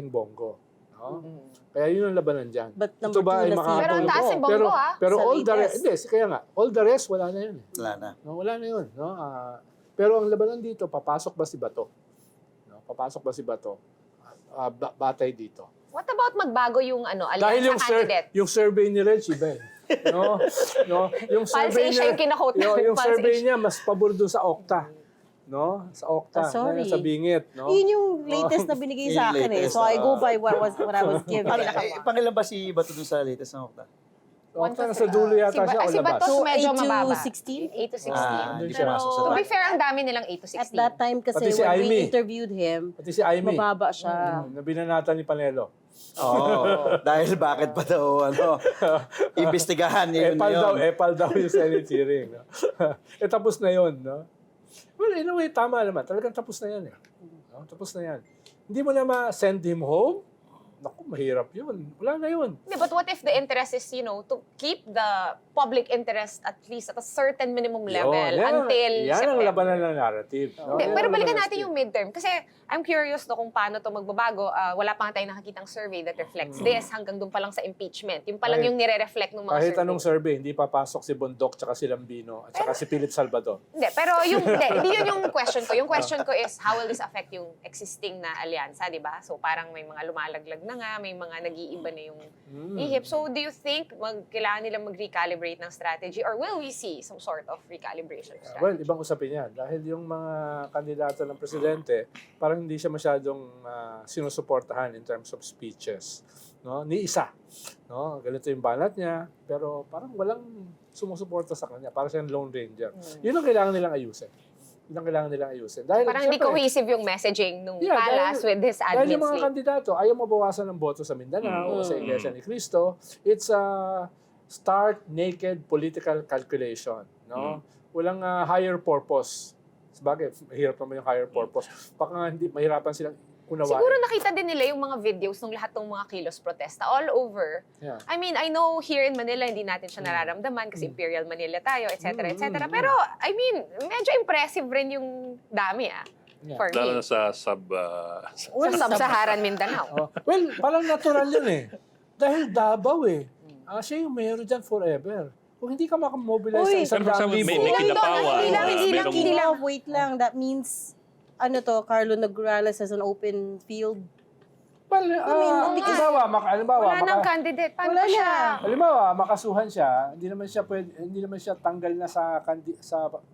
E: Bongo. No? Kaya yun ang labanan dyan.
D: But
E: Ito
D: number
E: ba ay
D: 2 na si
E: makakatulong?
A: Pero ang taas si Bongo,
E: pero,
A: ah,
E: pero
D: sa
E: all the rest,
D: latest.
E: hindi, kaya nga, all the rest, wala na yun.
B: Wala na.
E: No, wala na yun. No? Pero ang labanan dito, papasok ba si Bato? No? Papasok ba si Bato? Batay dito.
A: What about magbago yung
E: Dahil
A: alyansa candidate?
E: yung survey ni Reg, iba eh. No? Yung survey
A: Siya yung kinakote namin,
E: yung
A: Pulse
E: survey
A: Asia.
E: niya, mas pabor doon sa Okta. No? Sa Okta.
D: Sorry.
E: Sa Bingit. No?
D: Yun yung latest na binigay sa
B: Yung
D: akin eh.
B: latest,
D: So I go by what I was given.
B: Pangilan ba si Bato dun sa latest na Okta?
E: Okta, nasa dulo yata siya o
A: Si
E: labas.
A: Bato
D: So,
A: medyo
D: 8 to
A: mababa.
D: 16?
A: 8 to 16.
B: Hindi siya
D: Pero-
B: masok sa
A: To be
B: top.
A: fair, ang dami nilang 8 to 16.
D: At that time kasi
E: Pati si
D: when we
E: Aimee.
D: interviewed him,
E: Pati si Aimee.
D: mababa siya.
E: Na binanatan ni Panelo.
B: Oo. Dahil bakit pa daw, imbestigahan yun yun.
E: Epal daw yung Senate hearing. No? Tapos na yun. No? Well, in a way, tama naman. Talagang tapos na yan. No? Tapos na yan. Hindi mo na ma-send him home? Naku, mahirap yun. Wala na yun.
A: But what if the interest is, to keep the public interest at least at a certain minimum level until
E: Yan ang
A: September?
E: labanan ng narrative. No?
A: Hindi,
E: Yan
A: pero
E: ang
A: balikan
E: labanan
A: natin
E: ng
A: yung midterm. Kasi I'm curious kung paano to magbabago. Wala pa nga tayong nakakitang survey that reflects this hanggang doon pa lang sa impeachment. Yung pa lang
E: Kahit-
A: yung nire-reflect ng mga
E: Kahit
A: survey.
E: anong survey, hindi papasok si Bondok, tsaka si Lambino, at tsaka si Philip Salvador.
A: Hindi, pero hindi yun yung question ko. Yung question ko is, how will this affect yung existing na alyansa, di ba? So parang may mga lumalaglag na nga, may mga nag-iiba na yung ihip. So do you think kailangan nilang mag-recalibrate ng strategy or will we see some sort of recalibration of strategy?
E: Well, ibang usapin yan. Dahil yung mga kandidato ng presidente, parang hindi siya masyadong sinusuportahan in terms of speeches. No? Ni isa. No? Ganito yung banat niya, pero parang walang sumusuporta sa kanya. Parang siyang Lone Ranger. Yun ang kailangan nilang ayusin. Yun ang kailangan nilang ayusin. Dahil,
A: Parang hindi
E: syempre,
A: cohesive yung messaging nung
E: Yeah,
A: Palace with his
E: dahil
A: admin
E: yung mga
A: slate.
E: kandidato, ayaw mabawasan ng boto sa Mindanao o sa Iglesia ni Cristo. It's a stark, naked political calculation. No? Walang higher purpose. Sabagay, mahirap naman yung higher purpose. Baka nga hindi, mahirapan silang unawain.
A: Siguro nakita din nila yung mga videos ng lahat ng mga kilos protesta all over.
E: Yeah.
A: I mean, I know here in Manila, hindi natin siya nararamdaman kasi Imperial Manila tayo, etc. etc. Pero, I mean, medyo impressive rin yung dami
E: Yeah.
A: for
C: Lalo
A: me.
C: na sa
A: Sa Sub-Saharan Mindanao.
E: Oh, well, parang natural yun eh. Dahil Davao eh. Siya yung mayor dyan forever. Kung hindi ka makamobilize
D: Uy,
E: sa isang
C: Pero for
E: daang
C: example,
E: libo.
C: may kinapawan.
D: Hindi lang, wait lang. That means, Carlo Nograles has an open field.
E: Well,
A: Wala nang candidate. Paano
D: Wala
A: pa siya?
E: Halimbawa, makasuhan siya, hindi naman siya tanggal na sa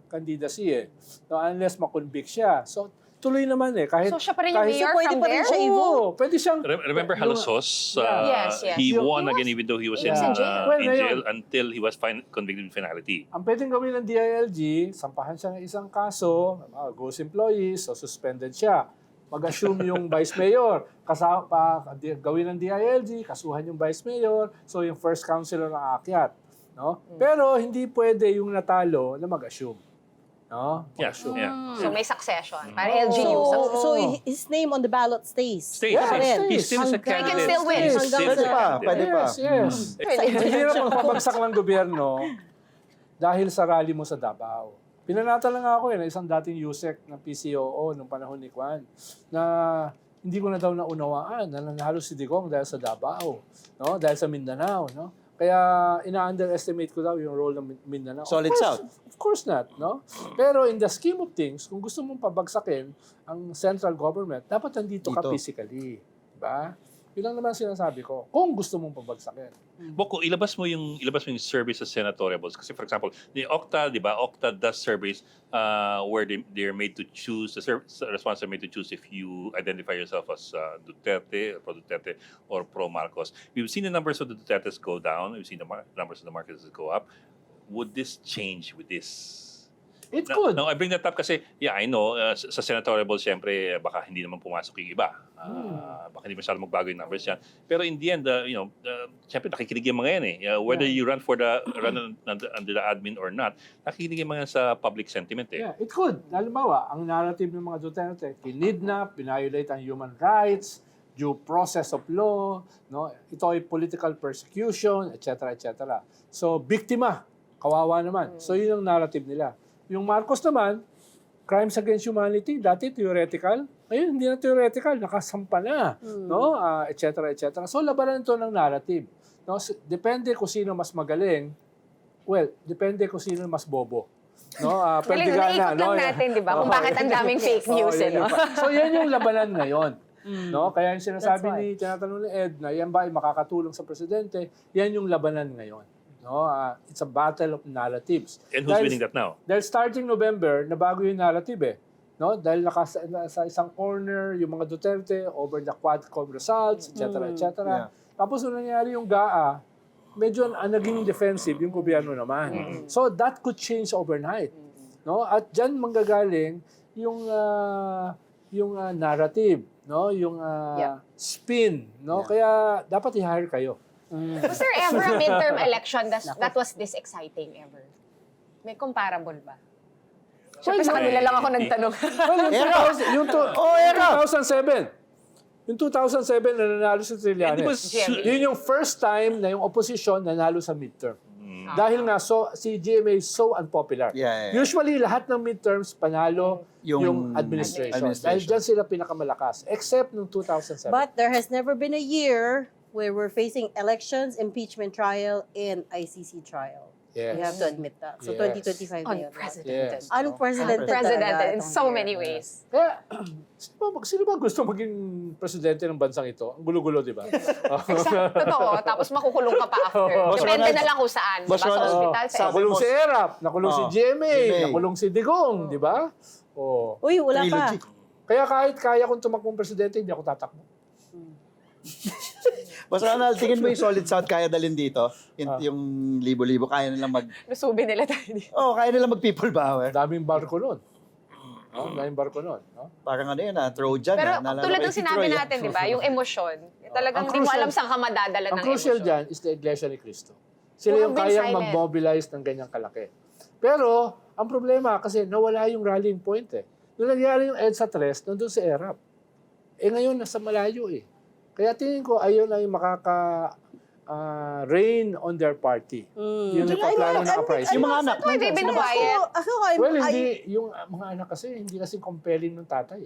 E: candidacy eh. No, unless makonvict siya. So, tuloy naman eh. Kahit,
A: So, siya pa rin yung
E: kahit-
A: mayor
D: pwede
A: from
D: pa rin
A: there?
D: siya
E: Oo, pwede siyang...
C: Remember Halosos?
A: Yes, yes.
C: He
E: He
C: won
A: was-
C: again even though he was
A: he was in jail.
E: Well,
C: in jail
E: ngayon-
C: until he was convicted in finality.
E: Ang pwedeng gawin ng DILG, sampahan siya ng isang kaso, ghost employees, so suspended siya. Mag-assume yung vice mayor, gawin ng DILG, kasuhan yung vice mayor, so yung first councilor ang aakyat. No? Pero hindi pwede yung natalo na mag-assume. No?
C: Yeah,
E: Mag-assume.
C: yeah.
A: So, may succession. Para
E: Oh.
A: LGU.
D: So his name on the ballot stays.
C: Stays,
E: Yeah,
C: stays.
E: stays.
C: He's still a
D: Hanggang-
C: candidate.
A: He can still win.
C: He's
D: Hanggang
C: still a
D: sa-
C: candidate.
B: Pwede pa.
E: Yes. Ang hirap ang pabagsak ng gobyerno dahil sa rally mo sa Davao. Pinanata lang ako ng isang dating USEC ng PCOO nung panahon ni Juan na hindi ko na daw naunawaan na nanalo si Digong dahil sa Davao, no? Dahil sa Mindanao, no? Kaya ina-underestimate ko daw yung role ng Mindanao.
B: Solid South.
E: Of course not, no? Pero in the scheme of things, kung gusto mong pabagsakin ang central government, dapat nandito ka
B: Dito.
E: physically, diba? Yun lang naman sinasabi ko. Kung gusto mong pabagsakin.
C: Boko, ilabas mo yung survey sa senatorials. Kasi for example, the Okta, di ba? Okta does surveys where they're made to choose, the responses are made to choose if you identify yourself as Duterte, pro-Duterte, or pro-Marcos. We've seen the numbers of the Dutertes go down. We've seen the numbers of the Marcoses go up. Would this change with this?
E: It could.
C: No, I bring that up kasi, yeah, I know, sa senatorial ball, siyempre, baka hindi naman pumasok yung iba. Baka hindi masyado magbago yung numbers yan. Pero in the end, siyempre, nakikinig yung mga yan eh. Whether you run under the admin or not, nakikinig yung mga sa public sentiment eh.
E: Yeah, it could. Halimbawa, ang narrative ng mga Duterte, kinidnap, violate ang human rights, due process of law, no? Ito ay political persecution, etc., etc. So, biktima, kawawa naman. So, yun ang narrative nila. Yung Marcos naman, crimes against humanity, dati theoretical, ngayon hindi na theoretical, nakasampa na, no? etc., etc. So, labanan ito ng narrative. No? Depende kung sino mas magaling, depende kung sino mas bobo. No,
A: Galing, naikot lang natin, di ba? Kung bakit ang daming fake news, no?
E: So, yan yung labanan ngayon. No? Kaya yung sinasabi
D: That's why.
E: tinatanong ni Ed na yan ba ay makakatulong sa presidente, yan yung labanan ngayon. No? It's a battle of narratives.
C: And who's winning that now?
E: Dahil starting November, nabago yung narrative eh. No? Dahil sa isang corner, yung mga Duterte over the Quadcom results, etc., etc.
B: Yeah.
E: Tapos nung nangyari yung GAA, medyo naging defensive yung gobyerno naman. So that could change overnight. No? At diyan manggagaling yung narrative, no? Yung spin, no? Kaya dapat i-hire kayo.
A: Was there ever a midterm election that was this exciting ever? May comparable ba? Siyempre sa kanila lang ako nagtanong.
E: Well, yung 2007. Yung 2007 na nanalo si Trillanes.
C: And it was-
E: Yun yung first time na yung opposition nanalo sa midterm. Dahil nga si GMA is so unpopular.
B: Yeah.
E: Usually lahat ng midterms panalo
B: Yung
E: yung administration.
B: administration.
E: Dahil dyan sila pinakamalakas. Except nung 2007.
D: But there has never been a year where we're facing elections, impeachment trial, and ICC trial.
E: Yes.
D: We have to admit that. So
E: Yes.
D: 2025 na yun.
A: Unprecedented.
E: Yes.
D: Unprecedented.
A: Unprecedented
D: talaga
A: in
D: itong
A: so
D: year.
A: many ways.
E: Kaya, sino ba gusto maging presidente ng bansang ito? Ang gulo-gulo, di ba?
A: Totoo. Tapos makukulong ka pa after.
B: Boss
A: Depende
B: Ronald,
A: na lang kung saan.
B: Boss
A: Sa
B: Ronald,
A: hospital, sa
E: Nakulong si Erap, nakulong si GMA,
B: GMA.
E: nakulong si Digong, di ba? Oh.
D: Uy, wala pa.
B: Trilogy.
E: Kaya kahit kaya kong tumakbong presidente, hindi ako tatakbo.
B: Boss Ronald, tingin mo yung Solid South kaya dalhin dito? Yung libo-libo, kaya nilang
A: Nasubi nila tayo dito.
B: kaya nilang mag-people power.
E: Daming barko nun. No? Daming barko nun. No?
B: Parang ano yun, Trojan.
A: Pero
B: Naalala
A: tulad
B: ko
A: ng
B: si
A: sinabi
B: Troy,
A: natin, di ba? Yung emosyon. Talagang
E: Ang
A: hindi mo
E: crucial-
A: alam saan ka madadala ng
E: Ang crucial
A: emosyon.
E: dyan is the Iglesia ni Cristo. Sila
A: Who
E: yung
A: have been
E: kayang
A: silent.
E: mag-mobilize ng ganyang kalaki. Pero, ang problema kasi nawala yung rallying point eh. Nung nangyari yung EDSA 3, nandun si ERAP. Ngayon, nasa malayo eh. Kaya tingin ko, ayun ay reign on their party. Yung nagpaplano ng uprising.
B: Yung mga anak.
A: Why they've been
B: Sino ba?
A: quiet?
E: Well, hindi, yung mga anak kasi, hindi kasi compelling ng tatay.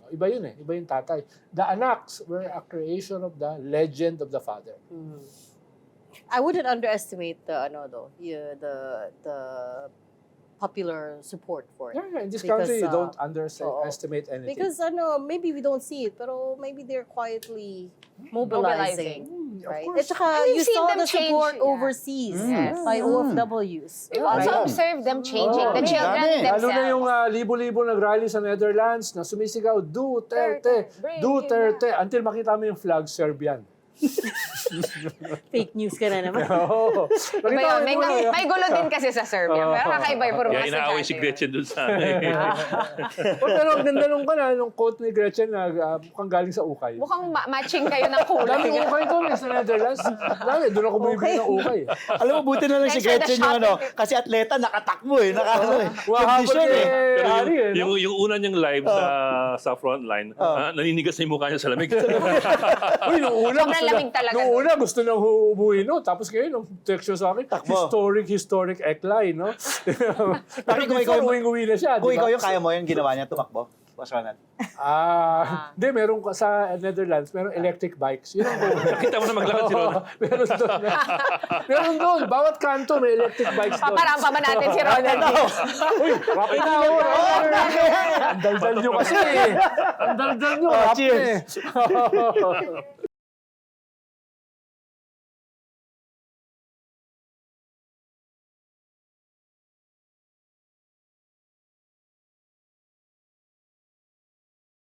E: Iba yun eh, iba yung tatay. The anaks were a creation of the legend of the father.
D: I wouldn't underestimate the popular support for it.
E: Yeah, in this
D: Because,
E: country, you don't underestimate
D: oo.
E: anything.
D: Because maybe we don't see it, pero maybe they're quietly
A: Mobilizing.
E: Of
D: right?
E: course.
D: At saka,
A: And
D: you
A: you've seen
D: saw
A: them
D: the support
A: change, yeah.
D: overseas
A: Yes.
D: by OFWs.
A: We've also
B: Right.
A: observed them changing.
E: Oo.
A: The children
B: Dami.
A: themselves.
E: Lalo na yung libo-libo nag-rally sa Netherlands na sumisigaw, Duterte,
A: Bring
E: Duterte, until makita mo yung flag Serbian.
D: Fake news ka na naman.
E: Oo.
A: Iba yun. May,
E: Nakita mo
A: may gulo din kasi sa Serbia. Pero kakaiba yung puro
C: Kaya
A: mga
C: inaaway si
A: estudyante.
C: Gretchen dun sa
E: Pero ang ganda nung nung quote ni Gretchen na mukhang galing sa ukay.
A: Mukhang matching kayo ng kulay.
E: Daming ukay doon sa Netherlands. Dami, doon ako bumibili ng ukay.
B: Alam mo, buti na lang si
A: Thanks for the
B: Gretchen yung
A: shopping.
B: kasi atleta, nakatakbo eh.
E: Wahabol
B: Condition eh.
E: kay
C: Pero
E: Ari eh.
C: yung una niyang live sa front line, naninigas na yung mukha niya sa lamig.
E: Uy, nung una,
A: Sobrang lamig talaga
E: nung
A: doon.
E: una gusto nang umuwi, no? Tapos ngayon, nung text siya sa akin,
B: Takbo.
E: historic ekline, no? Pero
B: Kung ikaw
E: before,
B: yung-
E: uwing-uwi na siya,
B: Kung
E: di ba?
B: ikaw yung kaya mo yung ginawa niya, tumakbo. Boss Ronald.
E: Hindi, meron sa Netherlands, meron electric bikes. Yun ang
C: Nakita mo na maglakad si Ron.
E: meron doon. Meron doon. Bawat kanto may electric bikes doon.
A: Paparampa ba natin si Ronald?
E: Uy, rapid na ako. Ang daldal nyo kasi. Ang daldal nyo.
B: Oh,
E: rapid
B: cheers.
E: eh.